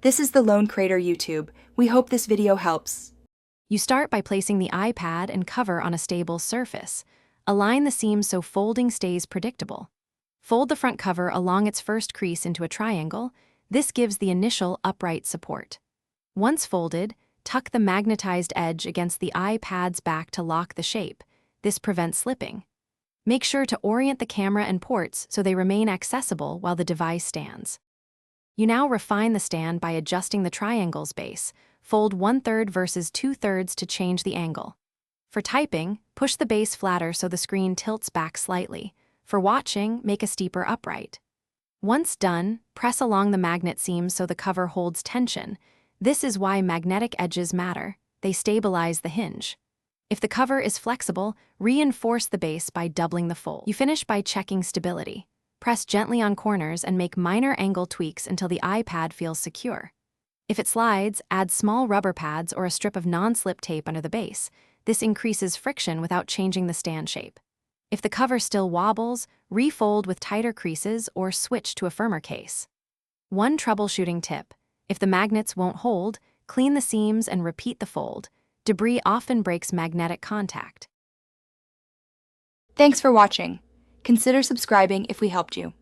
This is the Lone Crater YouTube. We hope this video helps. You start by placing the iPad and cover on a stable surface. Align the seams so folding stays predictable. Fold the front cover along its first crease into a triangle. This gives the initial upright support. Once folded, tuck the magnetized edge against the iPad's back to lock the shape. This prevents slipping. Make sure to orient the camera and ports so they remain accessible while the device stands. You now refine the stand by adjusting the triangle's base. Fold 1/3 versus 2/3 to change the angle. For typing, push the base flatter so the screen tilts back slightly. For watching, make a steeper upright. Once done, press along the magnet seams so the cover holds tension. This is why magnetic edges matter. They stabilize the hinge. If the cover is flexible, reinforce the base by doubling the fold. You finish by checking stability. Press gently on corners and make minor angle tweaks until the iPad feels secure. If it slides, add small rubber pads or a strip of non-slip tape under the base. This increases friction without changing the stand shape. If the cover still wobbles, refold with tighter creases or switch to a firmer case. One troubleshooting tip: if the magnets won't hold, clean the seams and repeat the fold. Debris often breaks magnetic contact. Thanks for watching. Consider subscribing if we helped you.